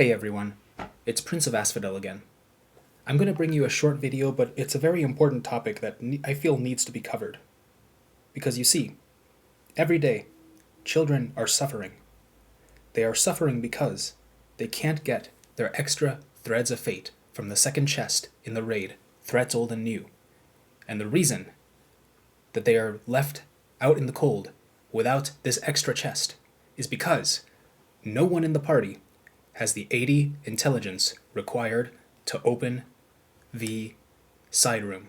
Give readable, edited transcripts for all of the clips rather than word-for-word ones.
Hey everyone, it's Prince of Asphodel again. I'm going to bring you a short video, but it's a very important topic that I feel needs to be covered. Because you see, every day, children are suffering. They are suffering because they can't get their extra threads of fate from the second chest in the raid, Threats Old and New. And the reason that they are left out in the cold without this extra chest is because no one in the party has the 80 intelligence required to open the side room.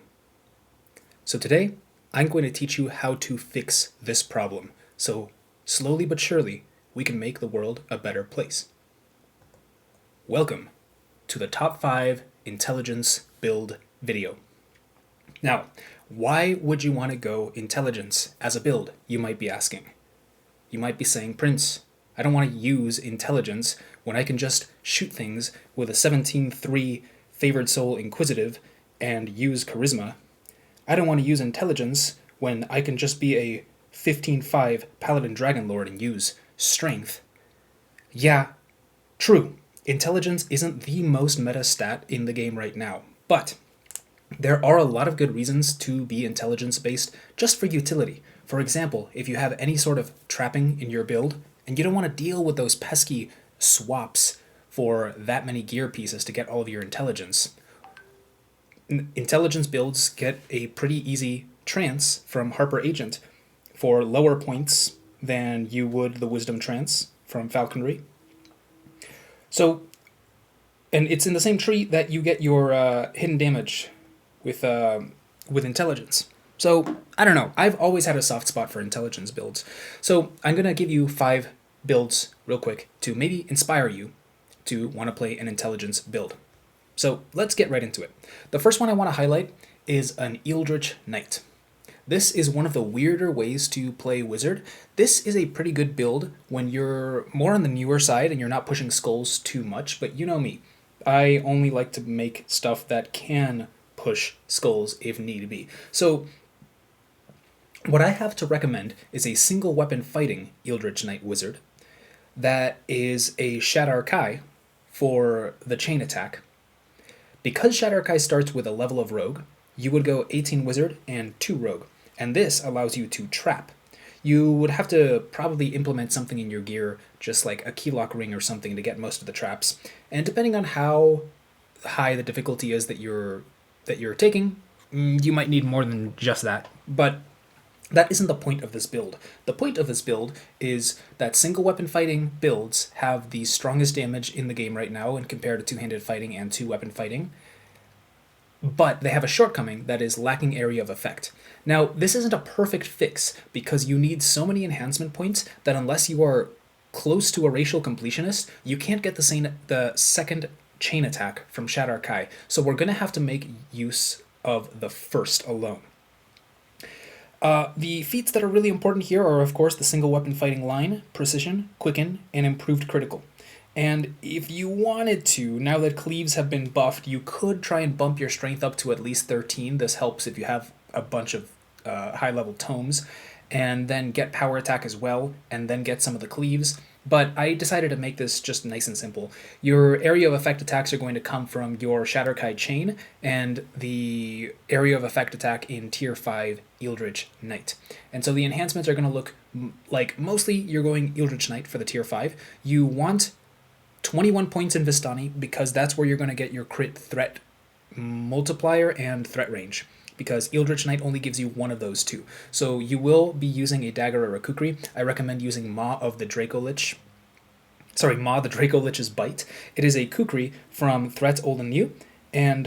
So today, I'm going to teach you how to fix this problem, so slowly but surely, we can make the world a better place. Welcome to the top 5 intelligence build video. Now, why would you want to go intelligence as a build, you might be asking. You might be saying, Prince, I don't want to use intelligence when I can just shoot things with a 17-3 favored soul Inquisitive and use charisma. I don't want to use intelligence when I can just be a 15-5 paladin dragonlord and use strength. Yeah, true. Intelligence isn't the most meta stat in the game right now, but there are a lot of good reasons to be intelligence-based just for utility. For example, if you have any sort of trapping in your build, and you don't want to deal with those pesky swaps for that many gear pieces to get all of your intelligence. Intelligence builds get a pretty easy trance from Harper Agent for lower points than you would the Wisdom Trance from Falconry. So, and it's in the same tree that you get your hidden damage with intelligence. So, I don't know, I've always had a soft spot for intelligence builds. So, I'm going to give you 5 builds real quick to maybe inspire you to want to play an intelligence build. So, let's get right into it. The first one I want to highlight is an Eldritch Knight. This is one of the weirder ways to play Wizard. This is a pretty good build when you're more on the newer side and you're not pushing skulls too much, but you know me. I only like to make stuff that can push skulls if need be. So, what I have to recommend is a single weapon fighting Eldritch Knight Wizard that is a Shatter Kai for the chain attack. Because Shatter Kai starts with a level of Rogue, you would go 18 Wizard and 2 Rogue, and this allows you to trap. You would have to probably implement something in your gear, just like a keylock ring or something to get most of the traps, and depending on how high the difficulty is that you're taking, you might need more than just that, but that isn't the point of this build. The point of this build is that single weapon fighting builds have the strongest damage in the game right now when compared to two-handed fighting and two-weapon fighting, but they have a shortcoming that is lacking area of effect. Now, this isn't a perfect fix because you need so many enhancement points that unless you are close to a racial completionist, you can't get the second chain attack from Shatter Kai, so we're going to have to make use of the first alone. The feats that are really important here are, of course, the single weapon fighting line, precision, quicken, and improved critical. And if you wanted to, now that cleaves have been buffed, you could try and bump your strength up to at least 13. This helps if you have a bunch of high-level tomes, and then get power attack as well, and then get some of the cleaves. But I decided to make this just nice and simple. Your area of effect attacks are going to come from your Shatter Kai chain and the area of effect attack in Tier 5 Eldritch Knight. And so the enhancements are going to look like mostly you're going Eldritch Knight for the Tier 5. You want 21 points in Vistani because that's where you're going to get your crit threat multiplier and threat range, because Eldritch Knight only gives you one of those two. So you will be using a dagger or a kukri. I recommend using Maw the Draco Lich's Bite. It is a kukri from Threats Old and New, and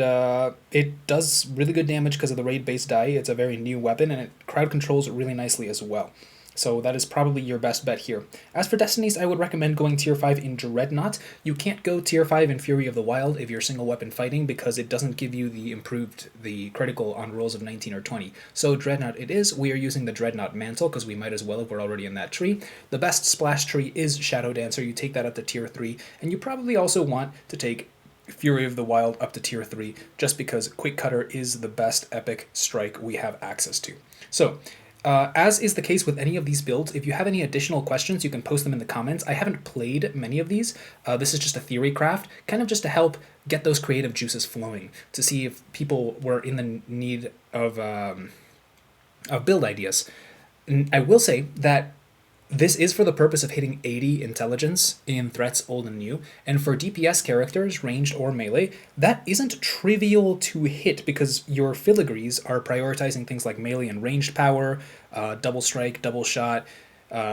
it does really good damage because of the raid-based die. It's a very new weapon, and it crowd controls really nicely as well. So that is probably your best bet here. As for Destinies, I would recommend going Tier 5 in Dreadnought. You can't go Tier 5 in Fury of the Wild if you're single weapon fighting because it doesn't give you the critical on rolls of 19 or 20. So Dreadnought it is. We are using the Dreadnought Mantle because we might as well if we're already in that tree. The best splash tree is Shadow Dancer. You take that up to Tier 3, and you probably also want to take Fury of the Wild up to Tier 3 just because Quick Cutter is the best epic strike we have access to. So, As is the case with any of these builds, if you have any additional questions, you can post them in the comments. I haven't played many of these. This is just a theory craft, kind of just to help get those creative juices flowing, to see if people were in the need of build ideas. I will say that this is for the purpose of hitting 80 intelligence in threats old and new, and for DPS characters, ranged or melee, that isn't trivial to hit because your filigrees are prioritizing things like melee and ranged power, double strike, double shot,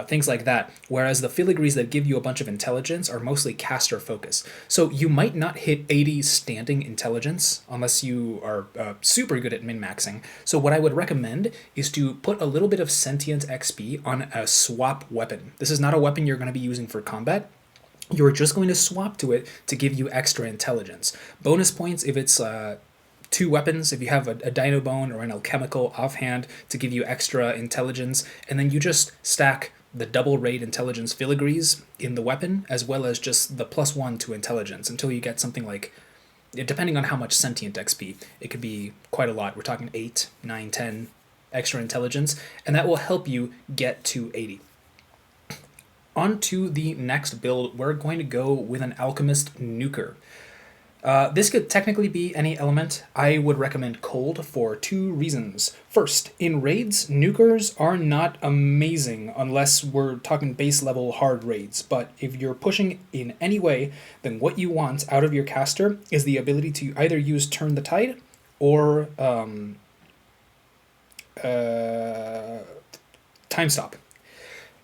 things like that, whereas the filigrees that give you a bunch of intelligence are mostly caster focus. So you might not hit 80 standing intelligence unless you are super good at min-maxing. So what I would recommend is to put a little bit of sentient XP on a swap weapon. This is not a weapon you're going to be using for combat. You're just going to swap to it to give you extra intelligence. Bonus points if it's two weapons, if you have a dino bone or an alchemical offhand to give you extra intelligence, and then you just stack the double raid intelligence filigrees in the weapon, as well as just the +1 to intelligence until you get something like, depending on how much sentient XP, it could be quite a lot. We're talking 8, 9, 10 extra intelligence, and that will help you get to 80. On to the next build, we're going to go with an Alchemist nuker. This could technically be any element. I would recommend cold for 2 reasons. First, in raids, nukers are not amazing unless we're talking base level hard raids, but if you're pushing in any way, then what you want out of your caster is the ability to either use Turn the Tide or Time Stop.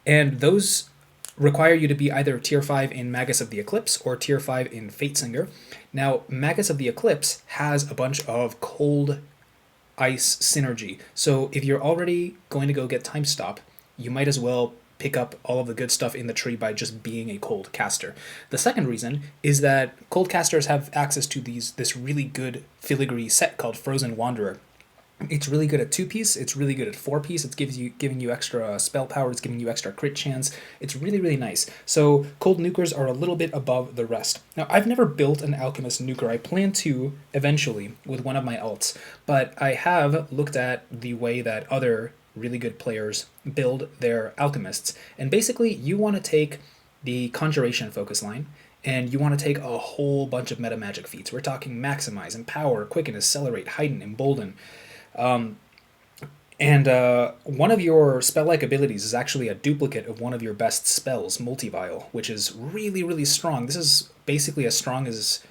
And those require you to be either tier 5 in Magus of the Eclipse or tier 5 in Fatesinger. Now, Magus of the Eclipse has a bunch of cold ice synergy. So if you're already going to go get Time Stop, you might as well pick up all of the good stuff in the tree by just being a cold caster. The second reason is that cold casters have access to this really good filigree set called Frozen Wanderer. It's really good at 2-piece, it's really good at 4-piece, it's giving you extra spell power, it's giving you extra crit chance. It's really, really nice. So cold nukers are a little bit above the rest. Now, I've never built an Alchemist nuker. I plan to eventually with one of my alts, but I have looked at the way that other really good players build their Alchemists. And basically, you want to take the Conjuration focus line, and you want to take a whole bunch of meta magic feats. We're talking Maximize, Empower, Quicken, Accelerate, Heighten, Embolden. One of your spell-like abilities is actually a duplicate of one of your best spells, Multivial, which is really, really strong. This is basically as strong as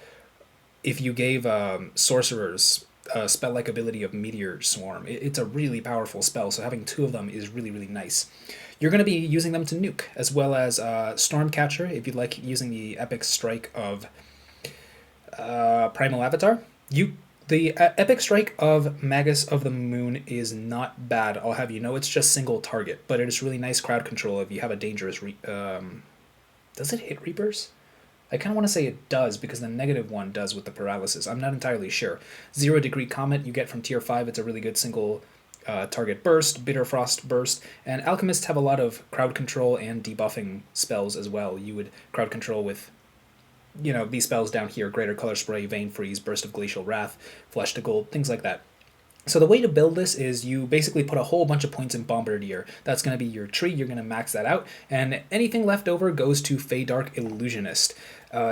if you gave sorcerers a spell-like ability of Meteor Swarm. It's a really powerful spell, so having 2 of them is really, really nice. You're going to be using them to nuke, as well as Stormcatcher, if you'd like using the Epic Strike of Primal Avatar. The Epic Strike of Magus of the Moon is not bad, I'll have you know. It's just single target, but it is really nice crowd control if you have a dangerous... does it hit Reapers? I kind of want to say it does, because the -1 does with the paralysis. I'm not entirely sure. 0 Degree Comet you get from tier 5. It's a really good single target burst, Bitter Frost burst, and Alchemists have a lot of crowd control and debuffing spells as well. You would crowd control with, these spells down here: Greater Color Spray, Vein Freeze, Burst of Glacial Wrath, Flesh to Gold, things like that. So the way to build this is you basically put a whole bunch of points in Bombardier. That's going to be your tree. You're going to max that out, and anything left over goes to Fey Dark Illusionist.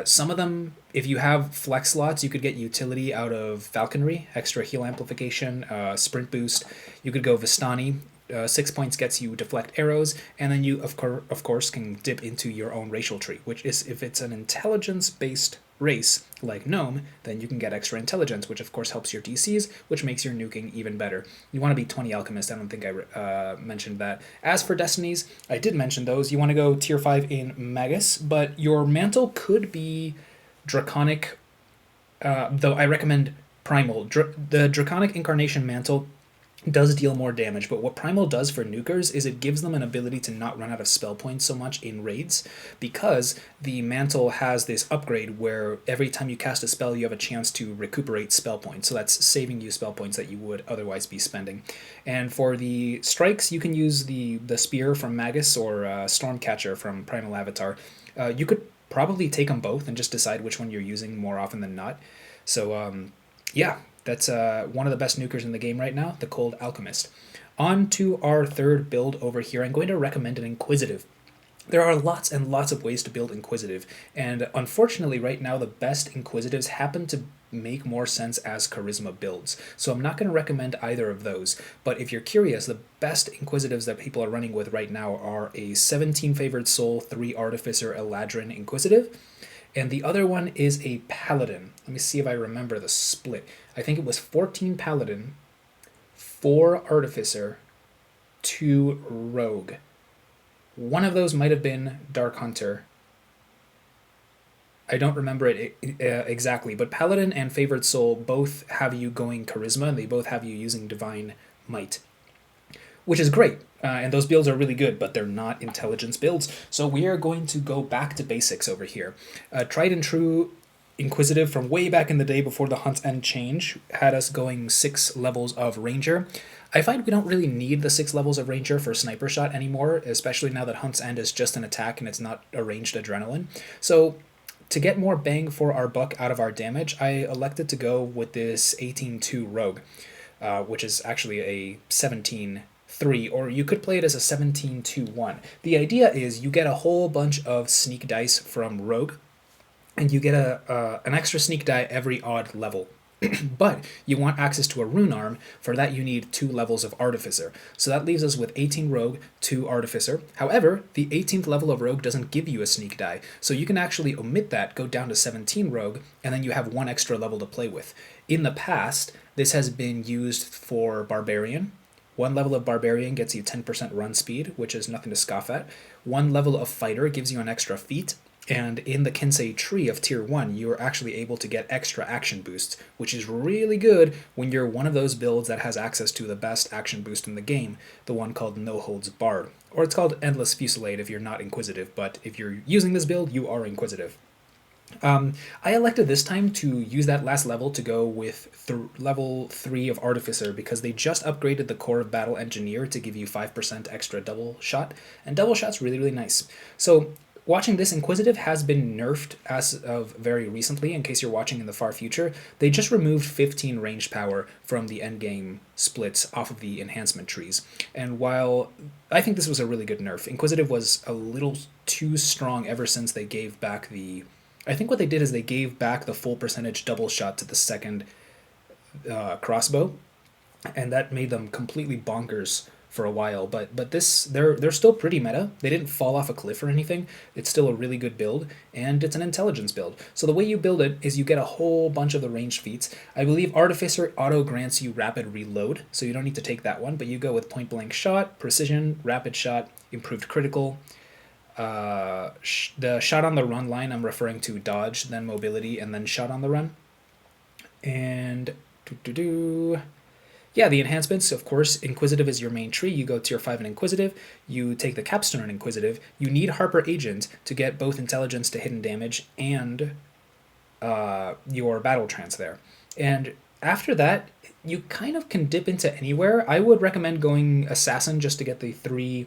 Some of them, if you have flex slots, you could get utility out of Falconry, extra heal amplification, sprint boost. You could go Vistani. 6 points gets you deflect arrows, and then you of course can dip into your own racial tree, which is, if it's an intelligence-based race like Gnome, then you can get extra intelligence, which of course helps your DCs, which makes your nuking even better. You want to be 20 Alchemist. I don't think I mentioned that. As for Destinies, I did mention those. You want to go tier 5 in Magus, but your mantle could be Draconic, though I recommend Primal. The Draconic Incarnation Mantle does deal more damage, but what Primal does for nukers is it gives them an ability to not run out of spell points so much in raids, because the Mantle has this upgrade where every time you cast a spell you have a chance to recuperate spell points, so that's saving you spell points that you would otherwise be spending. And for the strikes, you can use the Spear from Magus or Stormcatcher from Primal Avatar. You could probably take them both and just decide which one you're using more often than not. So yeah, that's one of the best nukers in the game right now, the Cold Alchemist. On to our third build over here. I'm going to recommend an Inquisitive. There are lots and lots of ways to build Inquisitive, and unfortunately right now the best Inquisitives happen to make more sense as charisma builds. So I'm not going to recommend either of those, but if you're curious, the best Inquisitives that people are running with right now are a 17 Favored Soul, 3 Artificer Eladrin Inquisitive, and the other one is a Paladin. Let me see if I remember the split. I think it was 14 Paladin, 4 Artificer, 2 Rogue. One of those might have been Dark Hunter. I don't remember it exactly, but Paladin and Favored Soul both have you going Charisma, and they both have you using Divine Might, which is great. And those builds are really good, but they're not intelligence builds. So we are going to go back to basics over here. Tried and true Inquisitive from way back in the day before the Hunt's End change had us going 6 levels of Ranger. I find we don't really need the 6 levels of Ranger for Sniper Shot anymore, especially now that Hunt's End is just an attack and it's not a ranged adrenaline. So to get more bang for our buck out of our damage, I elected to go with this 18-2 Rogue, which is actually a 17-3, or you could play it as a 17-2-1. The idea is you get a whole bunch of sneak dice from Rogue, and you get an extra sneak die every odd level. But you want access to a rune arm. For that you need 2 levels of Artificer. So that leaves us with 18 Rogue, 2 Artificer. However, the 18th level of Rogue doesn't give you a sneak die, so you can actually omit that, go down to 17 Rogue, and then you have 1 extra level to play with. In the past, this has been used for Barbarian. 1 level of Barbarian gets you 10% run speed, which is nothing to scoff at. 1 level of Fighter gives you an extra feat. And in the Kensei tree of Tier 1, you are actually able to get extra action boosts, which is really good when you're one of those builds that has access to the best action boost in the game, the one called No Holds Barred. Or it's called Endless Fusillade if you're not Inquisitive, but if you're using this build, you are Inquisitive. I elected this time to use that last level to go with level 3 of Artificer because they just upgraded the Core of Battle Engineer to give you 5% extra double shot, and double shot's really, really nice. So watching this, Inquisitive has been nerfed as of very recently, in case you're watching in the far future. They just removed 15 range power from the endgame splits off of the enhancement trees. And while I think this was a really good nerf, Inquisitive was a little too strong ever since they gave back the... I think what they did is they gave back the full percentage double shot to the second crossbow, and that made them completely bonkers for a while, but this they're still pretty meta. They didn't fall off a cliff or anything. It's still a really good build, and it's an intelligence build. So the way you build it is you get a whole bunch of the ranged feats. I believe Artificer auto grants you rapid reload, so you don't need to take that one, but you go with point blank shot, precision, rapid shot, improved critical. The shot on the run line, I'm referring to dodge, then mobility, and then shot on the run. And yeah, the enhancements, of course, Inquisitive is your main tree. You go tier 5 in Inquisitive, you take the capstone in Inquisitive, you need Harper Agent to get both intelligence to hidden damage and your battle trance there. And after that, you kind of can dip into anywhere. I would recommend going Assassin just to get the 3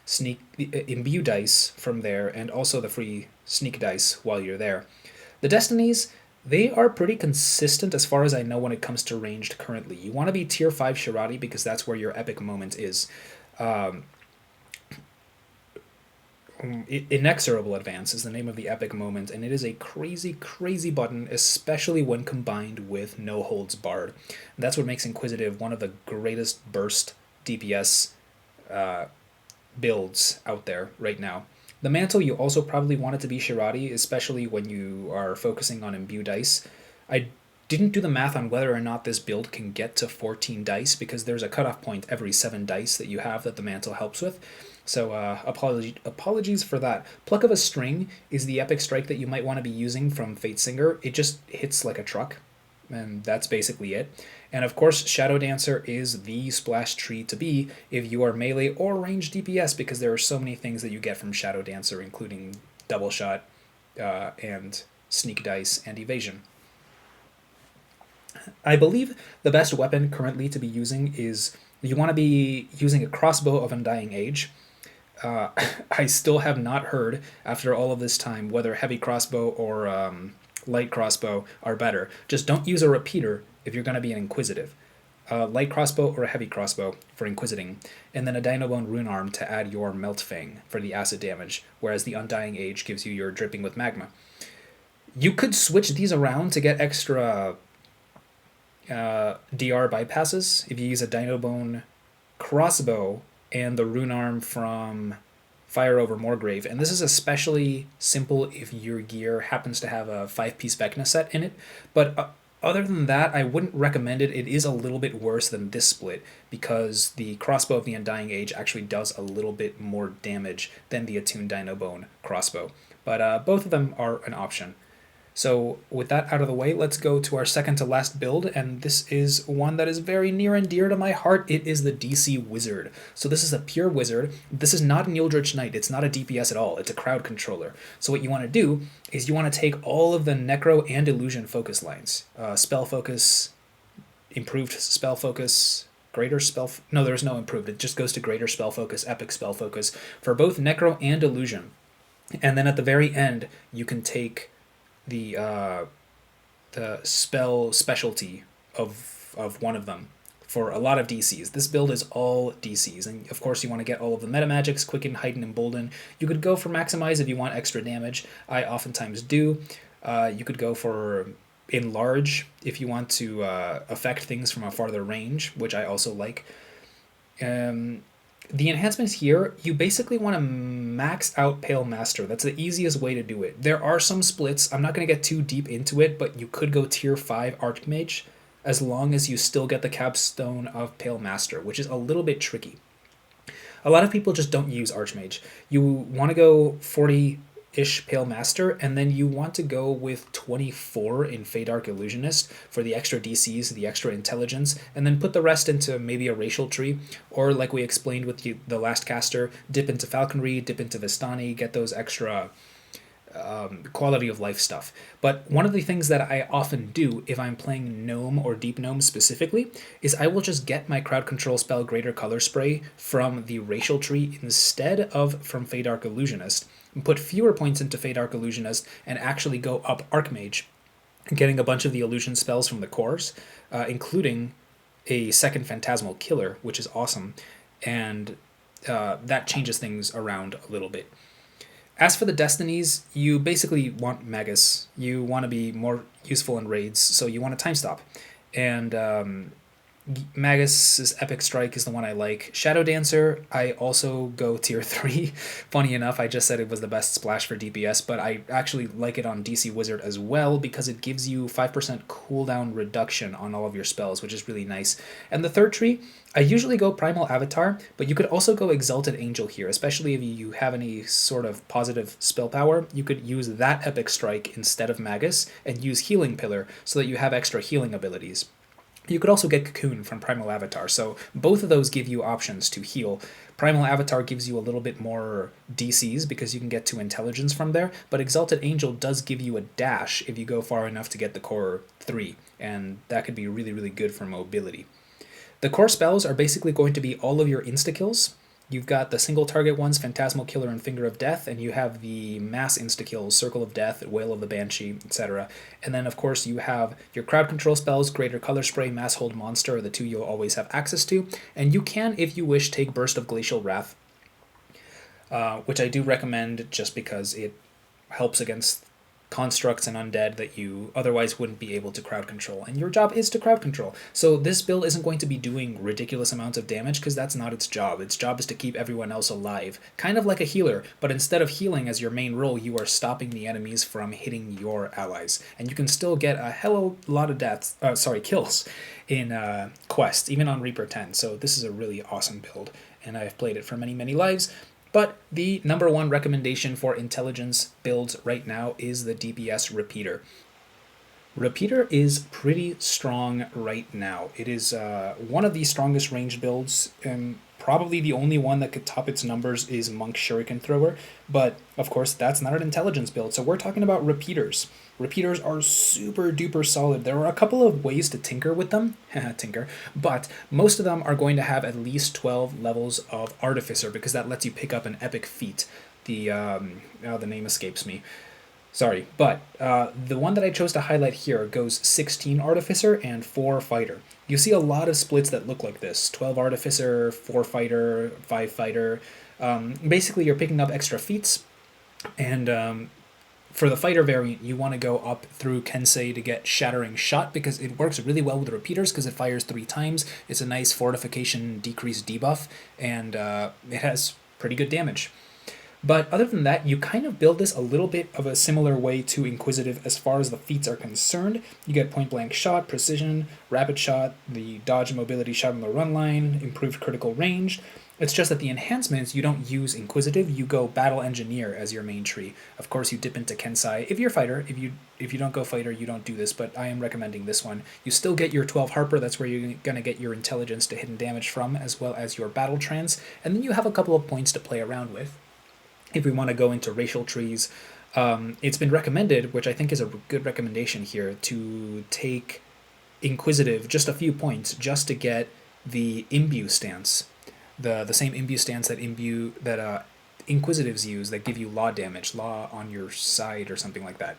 sneak imbue dice from there, and also the free sneak dice while you're there. The Destinies, they are pretty consistent as far as I know when it comes to ranged currently. You want to be tier 5 Shirati because that's where your epic moment is. Inexorable Advance is the name of the epic moment, and it is a crazy, crazy button, especially when combined with No Holds Barred. And that's what makes Inquisitive one of the greatest burst DPS builds out there right now. The Mantle, you also probably want it to be Shirati, especially when you are focusing on imbue dice. I didn't do the math on whether or not this build can get to 14 dice, because there's a cutoff point every 7 dice that you have that the Mantle helps with. So apologies for that. Pluck of a String is the epic strike that you might want to be using from Fatesinger. It just hits like a truck, and that's basically it. And of course, Shadow Dancer is the splash tree to be if you are melee or ranged DPS, because there are so many things that you get from Shadow Dancer, including double shot and sneak dice and evasion. I believe the best weapon currently to be using is, you want to be using a crossbow of Undying Age. I still have not heard, after all of this time, whether heavy crossbow or light crossbow are better. Just don't use a repeater if you're going to be an Inquisitive. a light crossbow or a heavy crossbow for Inquisiting, and then a Dynabone Rune Arm to add your Melt Fang for the acid damage, whereas the Undying Age gives you your Dripping with Magma. You could switch these around to get extra DR bypasses if you use a Dynabone crossbow and the Rune Arm from Fire Over Moorgrave, and this is especially simple if your gear happens to have a 5-piece Vecna set in it, but other than that, I wouldn't recommend it. It is a little bit worse than this split because the crossbow of the Undying Age actually does a little bit more damage than the Attuned Dynabone crossbow, but both of them are an option. So with that out of the way, let's go to our second to last build, and this is one that is very near and dear to my heart. It is the DC Wizard. So this is a pure wizard. This is not an Eldritch Knight. It's not a DPS at all. It's a crowd controller. So what you want to do is you want to take all of the Necro and Illusion focus lines. Spell focus, improved spell focus, greater spell... No, there's no improved. It just goes to greater spell focus, epic spell focus for both Necro and Illusion. And then at the very end, you can take the spell specialty of one of them for a lot of DCs. This build is all DCs, and of course you want to get all of the meta magics, Quicken, Heighten, Embolden. You could go for Maximize if you want extra damage. I oftentimes do. You could go for Enlarge if you want to affect things from a farther range, which I also like. The enhancements here, you basically want to max out Pale Master. That's the easiest way to do it. There are some splits. I'm not going to get too deep into it, but you could go tier 5 Archmage as long as you still get the capstone of Pale Master, which is a little bit tricky. A lot of people just don't use Archmage. You want to go 40-ish Pale Master, and then you want to go with 24 in Feydark Illusionist for the extra DCs, the extra intelligence, and then put the rest into maybe a racial tree, or like we explained with the last caster, dip into Falconry, dip into Vistani, get those extra quality of life stuff. But one of the things that I often do if I'm playing Gnome or Deep Gnome specifically is I will just get my crowd control spell Greater Color Spray from the racial tree instead of from Feydark Illusionist, and put fewer points into Feydark Illusionist and actually go up Archmage, getting a bunch of the illusion spells from the cores, including a second Phantasmal Killer, which is awesome, and that changes things around a little bit. As for the destinies, you basically want Magus. You want to be more useful in raids, so you want a time stop. And Magus's Epic Strike is the one I like. Shadow Dancer, I also go tier 3. Funny enough, I just said it was the best splash for DPS, but I actually like it on DC Wizard as well because it gives you 5% cooldown reduction on all of your spells, which is really nice. And the third tree, I usually go Primal Avatar, but you could also go Exalted Angel here, especially if you have any sort of positive spell power. You could use that Epic Strike instead of Magus and use Healing Pillar so that you have extra healing abilities. You could also get Cocoon from Primal Avatar, so both of those give you options to heal. Primal Avatar gives you a little bit more DCs because you can get 2 intelligence from there, but Exalted Angel does give you a dash if you go far enough to get the core 3, and that could be really, really good for mobility. The core spells are basically going to be all of your insta-kills. You've got the single target ones, Phantasmal Killer and Finger of Death, and you have the mass insta-kills, Circle of Death, Wail of the Banshee, etc. And then, of course, you have your crowd control spells, Greater Color Spray, Mass Hold Monster, are the 2 you'll always have access to. And you can, if you wish, take Burst of Glacial Wrath, which I do recommend just because it helps against constructs and undead that you otherwise wouldn't be able to crowd control, and your job is to crowd control. So this build isn't going to be doing ridiculous amounts of damage because that's not its job. Its job is to keep everyone else alive, kind of like a healer, but instead of healing as your main role, you are stopping the enemies from hitting your allies, and you can still get a hell of a lot of kills in quests, even on Reaper 10. So this is a really awesome build, and I've played it for many, many lives. But the number one recommendation for intelligence builds right now is the DPS Repeater. Repeater is pretty strong right now. It is one of the strongest ranged builds, and probably the only one that could top its numbers is Monk Shuriken Thrower, but of course that's not an intelligence build, so we're talking about repeaters. Repeaters are super duper solid. There are a couple of ways to tinker with them, but most of them are going to have at least 12 levels of Artificer because that lets you pick up an epic feat. The name escapes me. Sorry, but the one that I chose to highlight here goes 16 Artificer and 4 Fighter. You see a lot of splits that look like this: 12 Artificer, 4 Fighter, 5 Fighter. Basically, you're picking up extra feats, and for the Fighter variant, you want to go up through Kensei to get Shattering Shot because it works really well with repeaters because it fires 3 times. It's a nice fortification decrease debuff, and it has pretty good damage. But other than that, you kind of build this a little bit of a similar way to Inquisitive as far as the feats are concerned. You get point blank shot, precision, rapid shot, the dodge mobility shot on the run line, improved critical range. It's just that the enhancements, you don't use Inquisitive, you go Battle Engineer as your main tree. Of course, you dip into Kensai. If you're Fighter, if you don't go Fighter, you don't do this, but I am recommending this one. You still get your 12 Harper, that's where you're going to get your Intelligence to hidden damage from, as well as your Battle Trance, and then you have a couple of points to play around with. If we want to go into racial trees, it's been recommended, which I think is a good recommendation here, to take Inquisitive just a few points just to get the Imbue stance, the same Imbue stance that Inquisitives use that give you law damage, law on your side or something like that.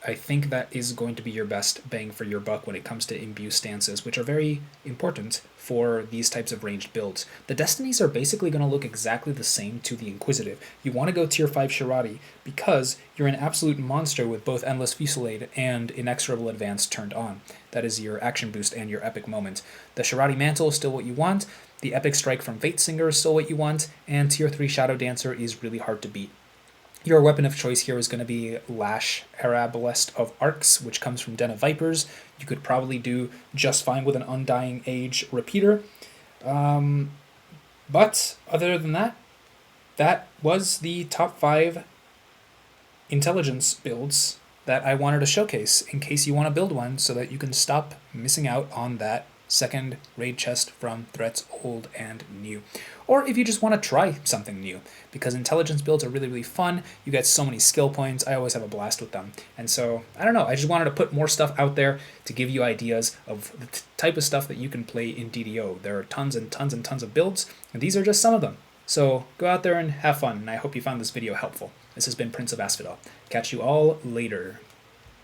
I think that is going to be your best bang for your buck when it comes to imbue stances, which are very important for these types of ranged builds. The Destinies are basically going to look exactly the same to the Inquisitive. You want to go tier 5 Shirati because you're an absolute monster with both Endless Fusillade and Inexorable Advance turned on. That is your action boost and your epic moment. The Shirati Mantle is still what you want, the Epic Strike from Fate Singer is still what you want, and tier 3 Shadow Dancer is really hard to beat. Your weapon of choice here is going to be Lash Arbalest of Arcs, which comes from Den of Vipers. You could probably do just fine with an Undying Age repeater. But other than that, that was the top 5 intelligence builds that I wanted to showcase in case you want to build one so that you can stop missing out on that second raid chest from threats old and new. Or if you just want to try something new, because intelligence builds are really, really fun. You get so many skill points. I always have a blast with them. And so, I don't know, I just wanted to put more stuff out there to give you ideas of the type of stuff that you can play in DDO. There are tons and tons and tons of builds, and these are just some of them. So go out there and have fun, and I hope you found this video helpful. This has been Prince of Asphodel. Catch you all later.